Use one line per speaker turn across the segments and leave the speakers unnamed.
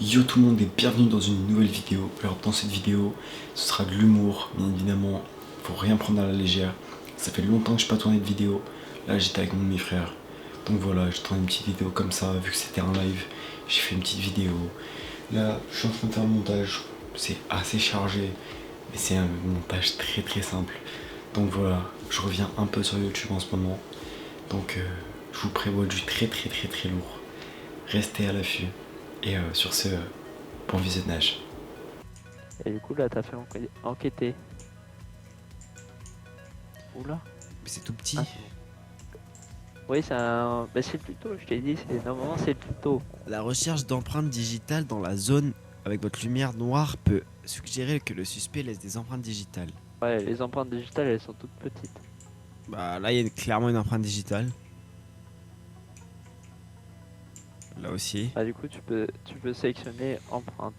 Yo tout le monde et bienvenue dans une nouvelle vidéo. Alors dans cette vidéo, ce sera de l'humour, bien évidemment. Faut rien prendre à la légère. Ça fait longtemps que je n'ai pas tourné de vidéo. Là j'étais avec mon demi-frère. Donc voilà, j'ai tourné une petite vidéo comme ça, vu que c'était un live. J'ai fait une petite vidéo. Là, je suis en train de faire le montage. C'est assez chargé, mais c'est un montage très simple. Donc voilà, je reviens un peu sur YouTube en ce moment. Donc je vous prévois du très lourd. Restez à l'affût. Et sur ce, bon visionnage.
Et du coup là t'as fait enquêter. Oula.
Mais c'est tout petit.
Ah, c'est bon. Oui c'est un... Bah c'est le tuto, je t'ai dit, normalement c'est le tuto.
La recherche d'empreintes digitales dans la zone avec votre lumière noire peut suggérer que le suspect laisse des empreintes digitales.
Ouais, les empreintes digitales elles sont toutes petites.
Bah là il y a clairement une empreinte digitale. Là aussi.
Ah du coup tu peux sélectionner empreinte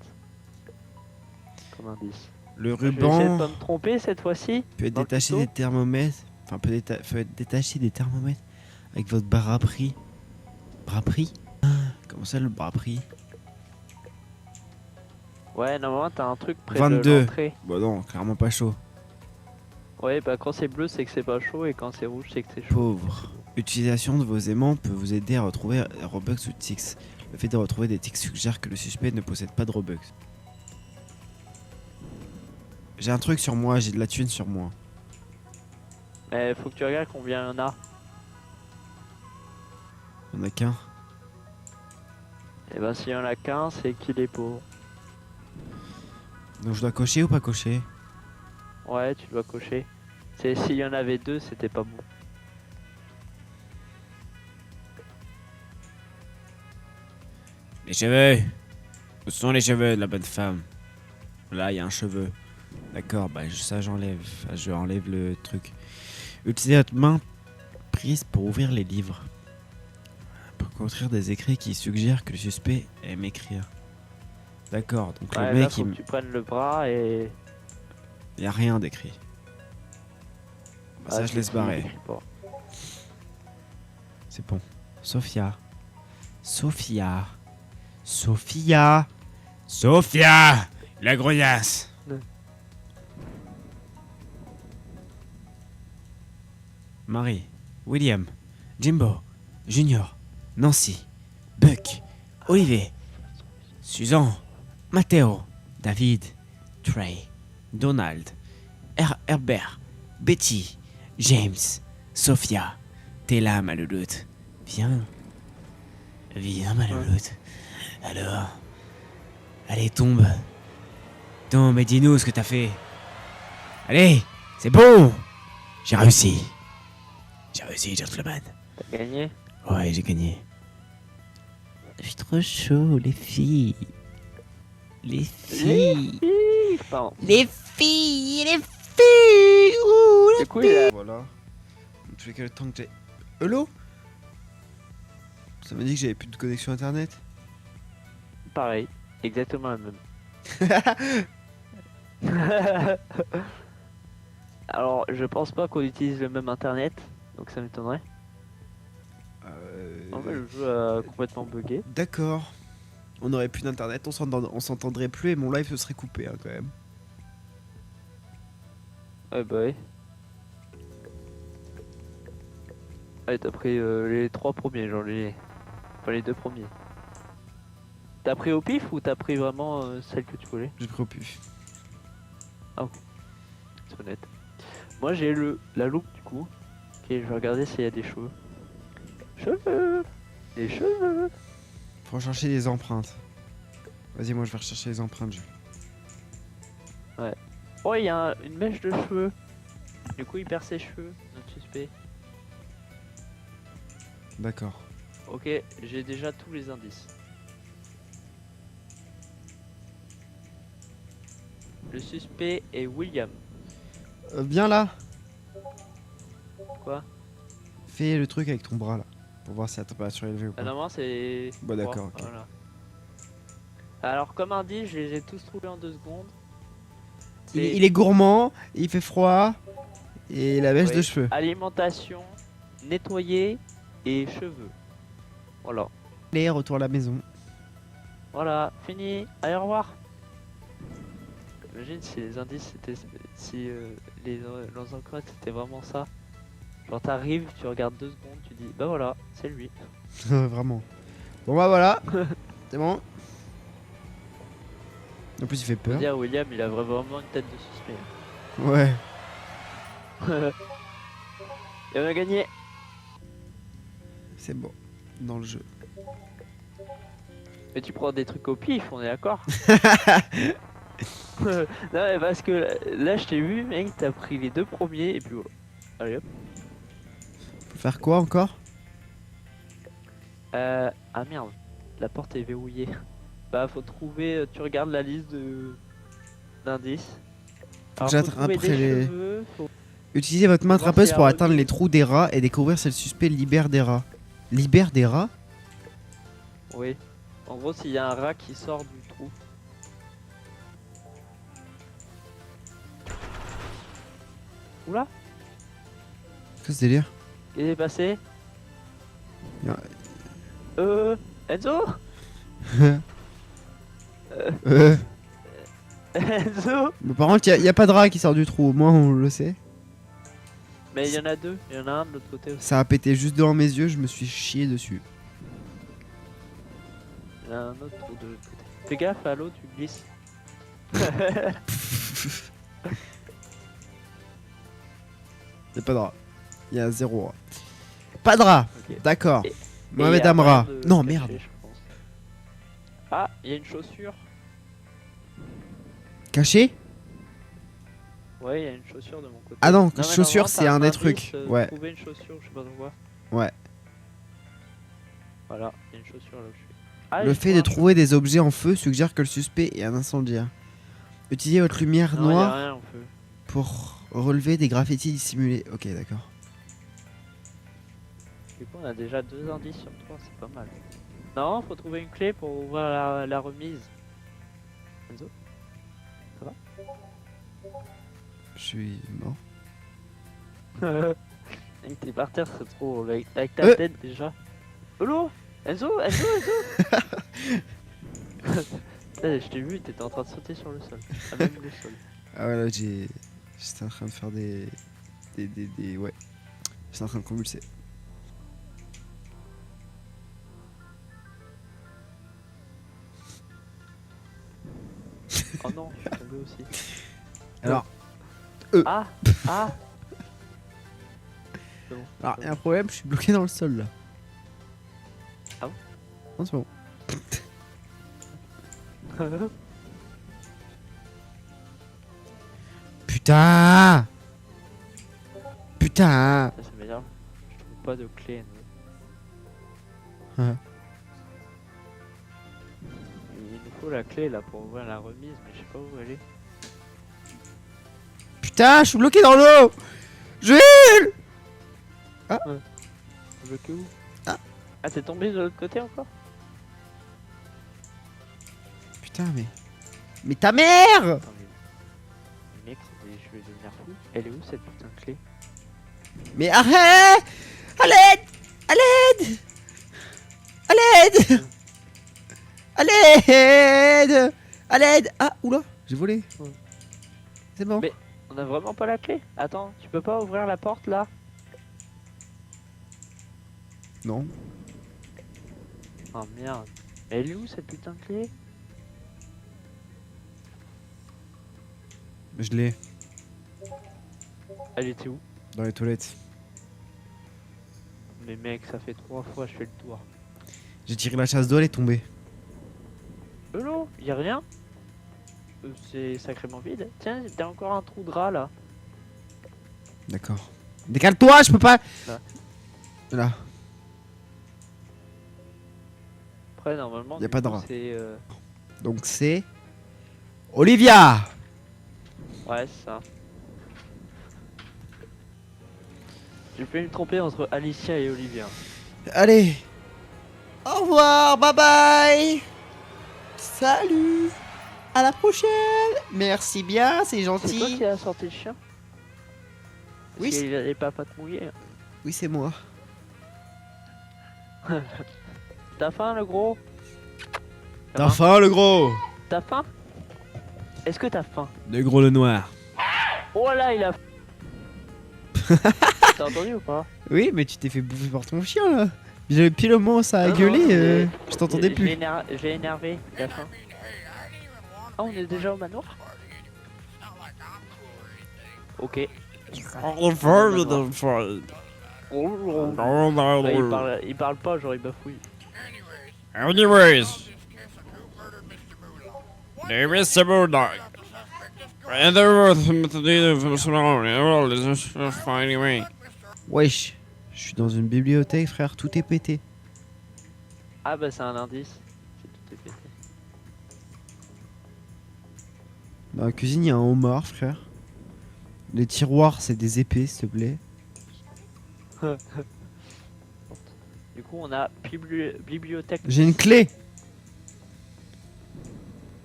comme indice.
Le
Je vais essayer de
ruban
pas me tromper cette fois-ci.
peut être
dans le
détaché
tuto.
des thermomètres. Enfin peut être détaché des thermomètres avec votre bras pris. Bras pris? Comment ça le bras pris?
Ouais normalement t'as un truc près
22.
de l'entrée.
Bah non, clairement pas chaud.
Ouais bah quand c'est bleu c'est que c'est pas chaud et quand c'est rouge c'est que c'est chaud.
Pauvre. L'utilisation de vos aimants peut vous aider à retrouver Robux ou Tix. Le fait de retrouver des tics suggère que le suspect ne possède pas de Robux. J'ai un truc sur moi, j'ai de la thune sur moi.
Mais faut que tu regardes combien il y en a.
Il y en a qu'un.
Et bah s'il y en a qu'un c'est qu'il est pauvre.
Donc je dois cocher ou pas cocher?
Ouais tu dois cocher. C'est s'il y en avait deux c'était pas bon.
Les cheveux. Où sont les cheveux de la bonne femme? Là, il y a un cheveu. D'accord, bah ça j'enlève. Enfin, je enlève le truc. Utilisez votre main prise pour ouvrir les livres. Pour construire des écrits qui suggèrent que le suspect aime écrire. D'accord, donc
Ouais,
le
là
mec
faut que tu prennes le bras et...
il y a rien d'écrit. Bah, ça je laisse barrer. C'est bon. Sophia. Sophia. Sophia. Sophia. La grognasse.
Ouais.
Marie. William. Jimbo. Junior. Nancy. Buck. Olivier. Susan. Matteo. David. Trey. Donald. Herbert. Betty. James. Sophia. T'es là, ma louloute. Viens. Viens, ma louloute. Alors. Allez, tombe. Tombe et dis-nous ce que t'as fait. Allez, c'est bon. J'ai réussi. J'ai réussi, gentleman.
T'as gagné?
Ouais, j'ai gagné. Je suis trop chaud, les filles. Les filles.
Pardon.
Les filles. Les filles. Ouh,
Du coup il a...
Voilà. Tu fais quel temps que j'ai... Hello. Ça m'a dit que j'avais plus de connexion internet.
Pareil, exactement la même. Alors je pense pas qu'on utilise le même internet, donc ça m'étonnerait. En fait le jeu a complètement bugué.
D'accord. On aurait plus d'internet, on s'entendrait plus et mon live se serait coupé hein, quand même.
Ouais bah oui. Ouais t'as pris les 3 premiers, genre les... Enfin les 2 premiers. T'as pris au pif ou t'as pris vraiment celle que tu voulais?
J'ai pris au pif.
C'est honnête. Moi j'ai la loupe du coup. Ok, je vais regarder s'il y a des cheveux. Cheveux. Des cheveux.
Faut rechercher les empreintes. Vas-y, moi je vais rechercher les empreintes.
Oh il y a une mèche de cheveux. Du coup il perd ses cheveux, notre suspect.
D'accord.
Ok, j'ai déjà tous les indices. Le suspect est William.
Viens là.
Quoi?
Fais le truc avec ton bras là. Pour voir si la température est élevée ou
Ah,
pas.
normalement c'est...
Bon, d'accord, ok.
Voilà. Alors comme indice, je les ai tous trouvés en 2 secondes.
Il est gourmand, il fait froid. Et la mèche
Oui.
de cheveux.
Alimentation, nettoyer et cheveux. Voilà.
Allez, retour à la maison.
Voilà, fini. Allez, au revoir. Imagine si les indices c'était. Si les encres c'était vraiment ça. Genre, t'arrives, tu regardes 2 secondes, tu dis, bah voilà, c'est lui.
Vraiment. Bon bah voilà. C'est bon. En plus il fait
Faut
peur.
dire, William, il a vraiment une tête de suspect.
Ouais.
Et on a gagné.
C'est bon. Dans le jeu.
Mais tu prends des trucs au pif, on est d'accord. Non, mais parce que là, je t'ai vu, mec, t'as pris les 2 premiers et puis voilà. Allez hop.
Faut faire quoi encore?
Ah merde, la porte est verrouillée. Bah, faut trouver. Tu regardes la liste d'indices.
Faut que
Alors, faut
j'attrape
trouver
après
des
les...
cheveux, faut
Utilisez votre main
voir
attrapeuse
s'il y a
pour
un
atteindre
remis.
les trous des rats et découvrir si le suspect libère des rats. Libère des rats?
Oui. En gros, s'il y a un rat qui sort du trou. Oula,
Qu'est-ce que ce délire?
qu'est-ce qui est passé?
Ya-
Enzo?
euh...
Enzo?
Mais par contre, y a pas de rat qui sort du trou, au moins on le sait.
Mais il y en a 2, il y en a un de l'autre côté aussi.
Ça a pété juste devant mes yeux, je me suis chié dessus.
Il y en a un autre de l'autre côté. Fais gaffe, à l'eau, tu glisses.
Y a pas de rat. Y a 0 rat. Pas de rat.
Ok.
D'accord.
Et-
Mohamed
Et il y a
Amra.
moyen de
Non,
cacher,
merde.
je pense. Ah, il y a une chaussure.
Caché?
Ouais, il y a une chaussure de mon côté.
Ah non,
mais
chaussure,
normalement,
c'est
t'as
un des
indice,
trucs. Ouais.
Trouver une chaussure, je sais pas quoi.
Ouais.
Voilà, il y a une chaussure là où je suis. Ah,
Le
je
fait
vois
de
un
trouver des objets en feu suggère que le suspect est un incendiaire. Utilisez votre lumière
Non, y a
noire
rien, on peut.
pour relever des graffitis dissimulés. Ok, d'accord.
Du coup, on a déjà 2 indices sur 3, c'est pas mal. Non, faut trouver une clé pour ouvrir la remise. Enzo?
Je suis mort.
Mec, t'es par terre, c'est trop. Avec ta tête déjà. Lolo! Enzo! Enzo! Je t'ai vu, t'étais en train de sauter sur le sol. Ah, même le sol.
Ah ouais, là, j'étais en train de faire des... Ouais. J'étais en train de convulser.
Oh non, je suis tombé aussi.
Alors,
Ah! Ah! C'est bon.
alors, y a un problème, je suis bloqué dans le sol, là.
Ah bon?
Non, c'est bon. Putain! Putain!
Ça m'énerve. Je trouve pas de clé. Enzo.
Ouais.
Il nous faut la clé là pour ouvrir la remise, mais je sais pas où elle est.
Putain, je suis bloqué dans l'eau! Jules!
Bloqué où?
Ah.
Ah, t'es tombé de l'autre côté encore?
Putain, mais... Mais ta mère!
Attends, mais mec, je vais devenir fou. Elle est où cette putain de clé?
Mais arrête! À l'aide! À l'aide! À l'aide! À l'aide! À l'aide! Ah, oula, j'ai volé.
Ouais.
C'est bon.
Mais- On a vraiment pas la clé? Attends, tu peux pas ouvrir la porte là?
Non.
Oh merde. Elle est où cette putain de clé?
Je l'ai.
Elle était où?
Dans les toilettes.
Mais mec, ça fait 3 fois je fais le tour.
J'ai tiré la chasse d'eau, elle est tombée.
Non, y'a rien? C'est sacrément vide. Tiens, t'as encore un trou de rat là.
D'accord. Décale-toi, je peux pas.
Là.
Là.
Après, normalement,
Y a
du
pas de
coup,
rat.
c'est.
Donc c'est. Olivia!
Ouais, c'est ça. J'ai pu me tromper entre Alicia et Olivia.
Allez. Au revoir, bye bye. Salut. À la prochaine. Merci bien, c'est
C'est toi
gentil.
qui as sorti le chien?
Oui,
Parce qu'il avait pas pattes mouillées.
Oui, c'est moi.
T'as faim, le gros?
T'as faim, le gros?
T'as faim? Est-ce que t'as faim?
Le gros, le noir.
Oh là, il a. T'as entendu ou pas?
Oui, mais tu t'es fait bouffer par ton chien, là. J'avais pile au moment où ça a
Non,
gueulé,
non, mais
je t'entendais plus.
J'ai énervé, il a faim. Ah, on est déjà au manoir? Ok. Ouais, il parle pas, genre il bafouille.
Anyways, there is a bulldog. And there was anyway. Wesh, je suis dans une bibliothèque, frère, tout est pété.
Ah bah c'est un indice. C'est tout est pété.
Dans la cuisine, il y a un homard, frère. Les tiroirs, c'est des épées, s'il te plaît.
Du coup on a bibliothèque.
J'ai une clé.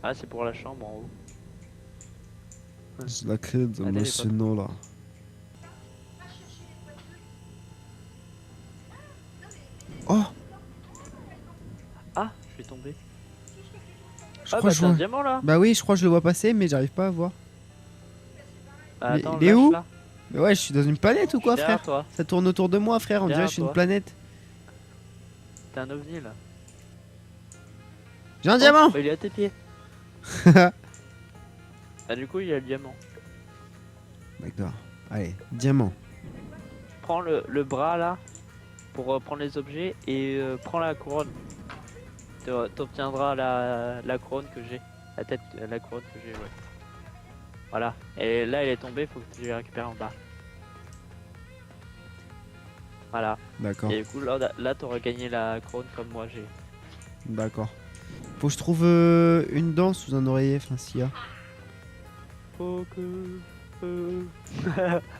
Ah c'est pour la chambre en haut.
C'est la clé de
Allez, les
Monsieur Nola. Oh,
Ah, je suis tombé.
je
Ah
crois
bah
que je
t'as un
vois.
diamant là.
Bah oui, je crois que je le vois passer, mais j'arrive pas à voir.
Bah,
Mais
attends,
il est
lâche
où
là.
Mais ouais, je suis dans une planète ou quoi,
Je suis derrière
frère?
toi.
Ça tourne autour de moi, frère. On dirait
Derrière
que je suis une
toi.
planète.
T'es un ovni là.
J'ai un diamant.
Bah, il est à tes pieds. Ah du coup il y a le diamant.
D'accord. Allez, diamant.
Prends le bras là pour prendre les objets et prends la couronne. T'obtiendras la couronne que j'ai. La tête, la couronne que j'ai, ouais. Voilà. Et là elle est tombée, faut que tu la récupères en bas. Voilà.
D'accord.
Et du coup là t'auras gagné la couronne comme moi j'ai.
D'accord. Faut que je trouve une dent sous un oreiller, enfin s'il y a.
Faut que...
Faut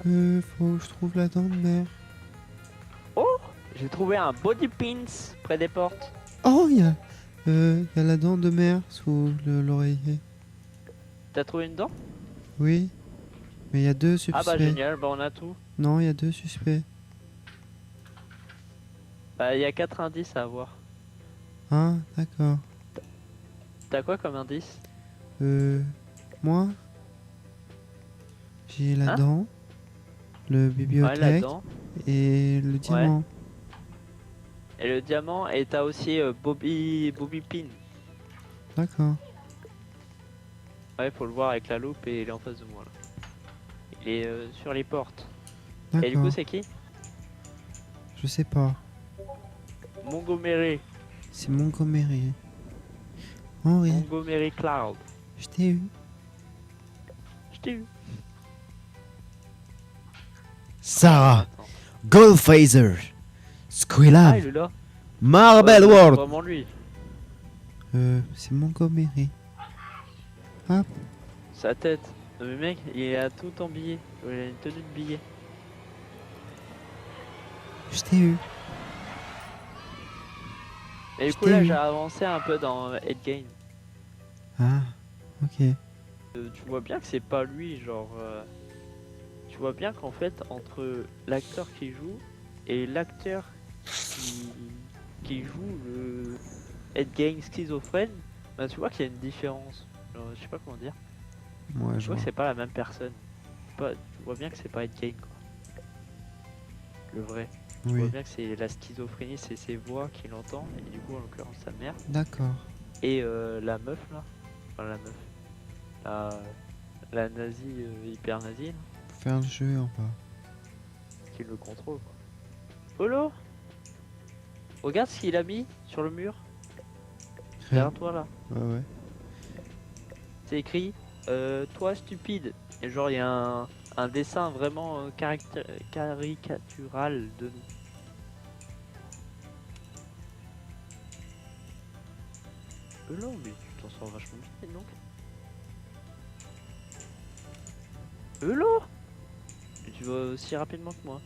que je trouve la dent de mer.
Oh, j'ai trouvé un body pins près des portes.
Oh, il y a la dent de mer sous l'oreiller.
T'as trouvé une dent?
Oui. Mais il y a deux suspects.
Ah bah génial, bah on a tout.
Non, il y a deux suspects.
Bah il y a 4 indices à avoir.
Ah, d'accord.
T'as quoi comme indice?
Moi j'ai la
Hein?
dent, le
Ouais, la
bibliothèque
dent.
et le diamant.
Et le diamant, et t'as aussi Bobby Pin.
D'accord.
Ouais, faut le voir avec la loupe et il est en face de moi là. Il est sur les portes. Et du coup
D'accord.
c'est qui?
Je sais pas.
Montgomery.
C'est Montgomery. Henri,
Montgomery Cloud.
je t'ai eu.
Je t'ai eu.
Sarah,
Attends.
Goldphaser,
Ah,
Squilab,
il est là.
Marble
Ouais, c'est
World.
vraiment lui.
C'est Montgomery. Hop.
Sa tête. Non, mais mec, il a tout en billet. Il a une tenue de billet.
Je t'ai eu.
Et du
Je
coup
t'ai
là
eu.
j'ai avancé un peu dans Endgame.
Ah, ok.
Tu vois bien que c'est pas lui, genre. Tu vois bien qu'en fait, entre l'acteur qui joue et l'acteur qui joue le Endgame schizophrène, bah, tu vois qu'il y a une différence. Genre, je sais pas comment dire.
Moi,
Tu
je
vois
vois.
que c'est pas la même personne. Tu vois bien que c'est pas Endgame quoi. Le vrai. Tu vois
Oui,
bien que c'est la schizophrénie, c'est ses voix qu'il entend, et du coup en l'occurrence sa mère.
d'accord.
Et la meuf là. Enfin la meuf. La nazie hyper nazie là,
Faut faire le jeu en bas.
qui le contrôle quoi. Holo, regarde ce qu'il a mis sur le mur derrière toi là.
Ouais, ouais.
C'est écrit toi stupide. Et genre il y a un dessin vraiment caricatural de nous. Holo, mais tu t'en sors vachement bien donc. Holo, et tu vas aussi rapidement que moi.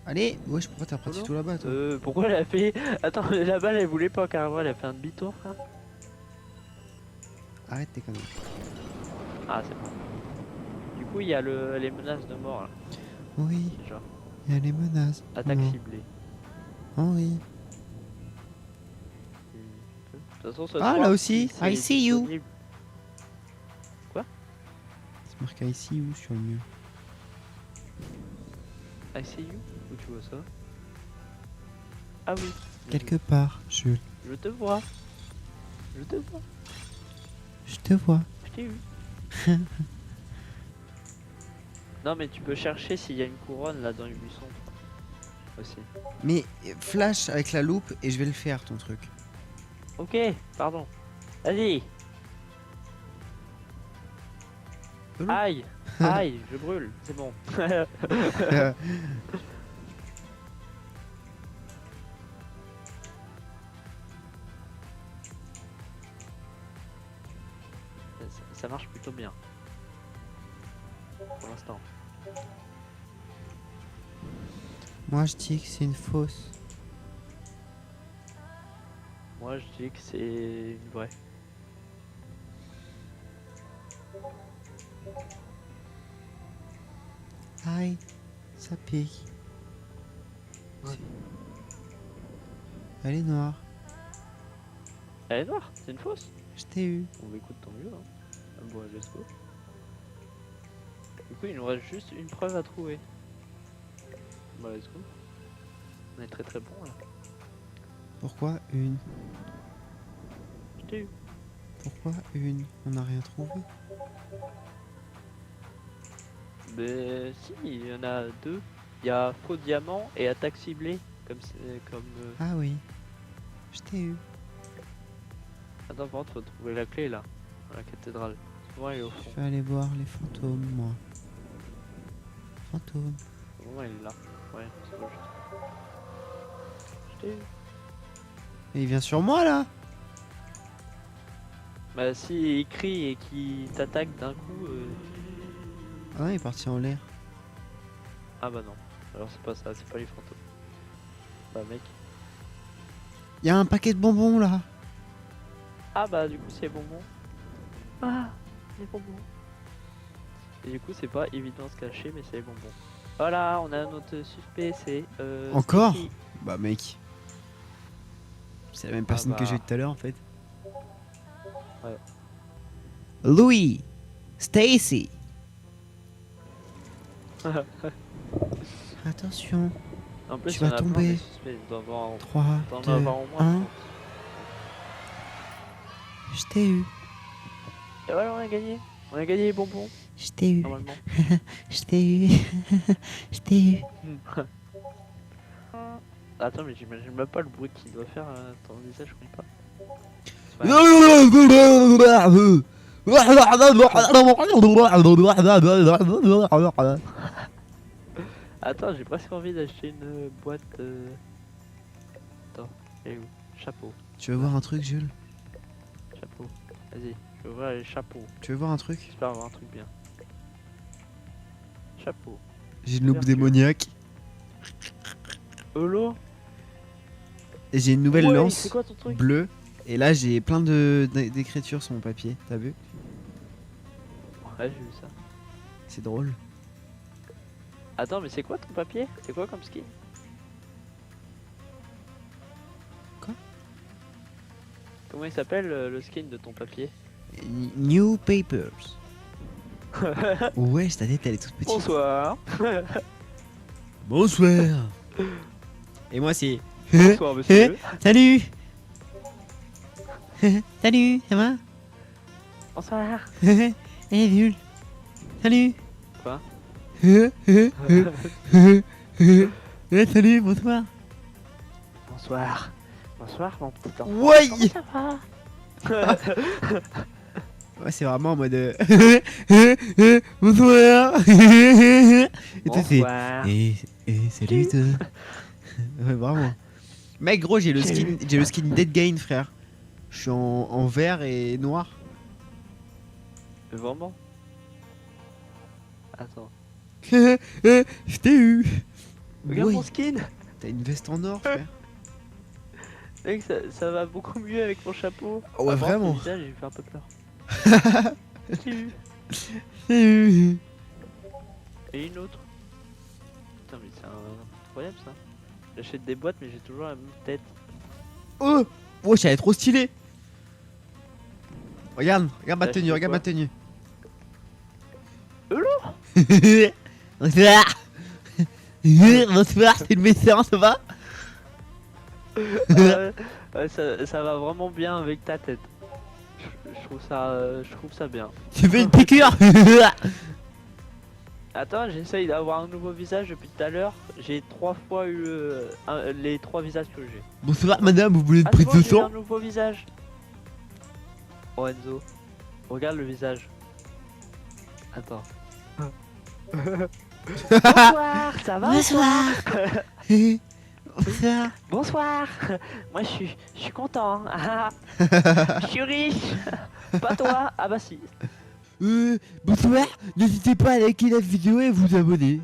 Allez, wesh, pourquoi t'as reparti
Polo
tout là-bas, toi?
Pourquoi elle a fait... Attends, la balle elle voulait pas carrément, elle a fait un demi-tour frère.
Arrête tes conneries.
Ah c'est bon. Du coup il y a les menaces de mort là,
Oui,
déjà.
il y a les menaces.
Attaque
Non.
ciblée.
Henri.
toute façon, ce
Ah,
soir,
là aussi,
si c'est
I see you.
disponible-
C'est marqué ici ou sur le mur?
I see you? Où tu vois ça? Ah oui.
Quelque part, Jules.
Je te vois. Je te vois.
Je te vois.
Je t'ai eu. Non mais tu peux chercher s'il y a une couronne là dans les buissons. Aussi.
Mais flash avec la loupe et je vais le faire ton truc.
Ok, pardon. Vas-y. Aïe. Aïe, je brûle. C'est bon. Ça marche plutôt bien. Pour l'instant.
Moi je dis que c'est une fausse.
Moi je dis que c'est une vraie.
Aïe, ça pique.
Ouais.
Elle est noire.
Elle est noire, c'est une fausse.
Je t'ai eu.
On va écouter tant mieux. Hein. Bon, let's go. Du coup, il nous reste juste une preuve à trouver. Bon, let's go. On est très très bon là.
Pourquoi une?
Je t'ai eu.
Pourquoi une? On n'a rien trouvé.
Mais si, il y en a deux. Il y a faux diamant et attaque ciblée. Comme
Ah oui. Je t'ai eu.
Attends, par contre, faut trouver la clé là. Dans la cathédrale. Souvent, elle est au fond.
Je vais aller voir les fantômes, moi. Fantômes.
Souvent, elle est là. Ouais, c'est pas juste. Je t'ai eu.
Et il vient sur moi là.
Bah, si il crie et qu'il t'attaque d'un coup.
Ah non, il est parti en l'air.
Ah bah non. Alors, c'est pas ça, c'est pas les fantômes. Bah, mec.
Il y a un paquet de bonbons là.
Ah bah du coup c'est bonbons. Ah, les bonbons. Et du coup c'est pas évident se cacher mais c'est les bonbons. Voilà, on a notre suspect, c'est
Encore
Sticky.
Bah mec. C'est la même personne
bah.
que j'ai eu tout à l'heure en fait.
Ouais.
Louis. Stacy. Attention.
En plus
Tu
il y en
vas
a plein
tomber.
des suspects, il doit avoir
3,
t'en
2,
avoir au moins
1.
30.
Je t'ai eu.
Et voilà, on a gagné. On a gagné les bonbons
Je t'ai eu.
normalement.
Je t'ai eu. Je t'ai eu.
Attends mais j'imagine même pas le bruit qu'il doit faire ton visage, je connais pas. Attends, j'ai presque envie d'acheter une boîte. Attends, elle est où? Chapeau,
Tu veux voir un truc, Jules?
chapeau. Vas-y, je veux voir les chapeaux.
Tu veux voir un truc?
J'espère avoir un truc bien. Chapeau.
J'ai une loupe
Ouverture.
démoniaque.
Holo.
Et j'ai une nouvelle
Ouais,
lance
c'est quoi ton truc?
bleue. Et là, j'ai plein d'écritures sur mon papier. T'as vu?
Ouais, j'ai vu ça.
C'est drôle.
Attends, mais c'est quoi ton papier? C'est quoi comme skin?
Quoi?
Comment il s'appelle le skin de ton papier?
New Papers. Ouais, ta tête, elle est toute petite.
Bonsoir.
Bonsoir. Et moi, c'est.
Bonsoir, monsieur.
Salut. Salut, ça va?
Bonsoir.
Eh, Jules. Salut.
Quoi?
Salut, bonsoir.
Bonsoir. Bonsoir, mon petit enfant.
Ouais.
Comment ça va?
Ouais, c'est vraiment en mode. Bonsoir. Et toi, c'est.
Bonsoir.
Salut, toi. Ouais, vraiment. Mec, gros, j'ai le skin Dead Gain, frère. Je suis en vert et noir.
Vraiment? Attends.
Je t'ai eu.
Regarde
Ouais.
mon skin.
T'as une veste en or, frère.
Mec, ça va beaucoup mieux avec mon chapeau.
Ouais,
Avant,
vraiment.
ton visage, il fait un peu peur. J'ai eu.
J'ai eu.
Et une autre. Putain, mais c'est incroyable ça. J'achète des boîtes, mais j'ai toujours la même tête.
Oh, wesh, elle est trop stylée. Regarde ma
T'as
tenue,
acheté
regarde
quoi
ma tenue. Bonsoir. Bonsoir, c'est le médecin, ça va?
Ouais, ça va vraiment bien avec ta tête. Je trouve ça bien.
Tu veux une piqûre?
Attends, j'essaye d'avoir un nouveau visage depuis tout à l'heure. J'ai 3 fois eu les 3 visages que j'ai.
Bonsoir madame, vous voulez une
Ah, c'est
prise
bon,
de
j'ai eu un
sang?
nouveau visage. Oh Enzo, regarde le visage. Attends. Bonsoir, ça va?
Bonsoir. Bonsoir.
Bonsoir. Moi je suis content. Hein. Je suis riche. Pas toi. Ah bah si.
Bonsoir, n'hésitez pas à liker la vidéo et vous abonner.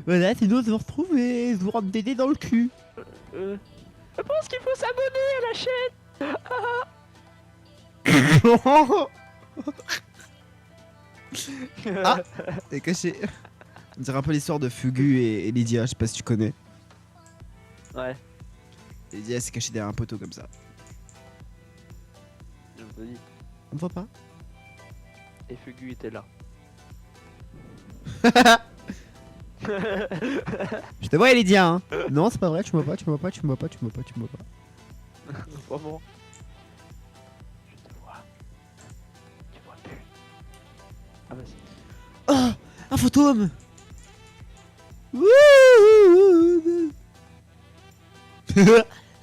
Voilà, sinon on se retrouve et je vous rentre des dés dans le cul.
Je pense qu'il faut s'abonner à la chaîne.
Ah, c'est caché. On dirait un peu l'histoire de Fugu et Lydia, je sais pas si tu connais.
Ouais,
Lydia s'est cachée derrière un poteau comme ça.
je me dis.
On voit pas?
Et Fugu était là.
Je te vois Lydia hein. Non c'est pas vrai, tu me vois pas, tu me vois pas, tu me vois pas, tu me vois pas, tu me vois pas.
Vraiment. Je te vois. Tu vois plus. Ah bah si.
Oh, un fantôme.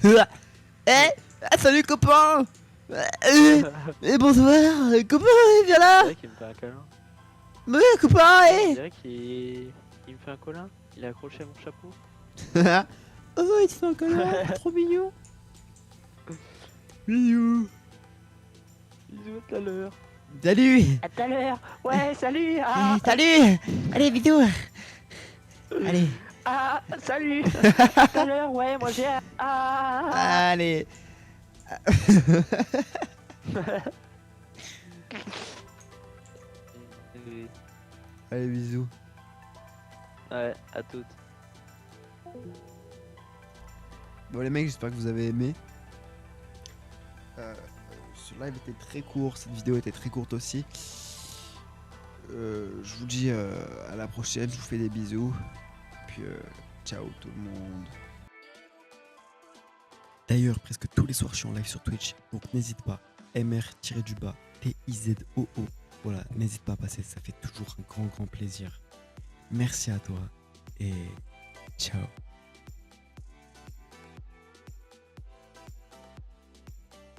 Eh, ah, salut copain. Eh, bonsoir, copain, viens
C'est
là.
vrai qu'il me fait un câlin.
Ouais, copain,
On
eh.
dirait qu'il me fait un câlin. Il a accroché à mon chapeau.
Oh, il te fait un câlin, trop mignon. Mignon.
Bisous à tout à l'heure.
Salut.
À tout à l'heure. Ouais, salut.
Eh,
Ah,
salut. Allez, bisous. Allez.
ah salut. À tout à l'heure. Ouais, moi j'ai. Ah.
Allez. Allez, bisous.
Ouais, à toutes.
Bon les mecs, j'espère que vous avez aimé. Ce live était très court, cette vidéo était très courte aussi. Je vous dis à la prochaine, je vous fais des bisous. Puis ciao tout le monde. D'ailleurs, presque tous les soirs je suis en live sur Twitch, donc n'hésite pas. MR-du-bas TIZOO. Voilà, n'hésite pas à passer, ça fait toujours un grand plaisir. Merci à toi et ciao.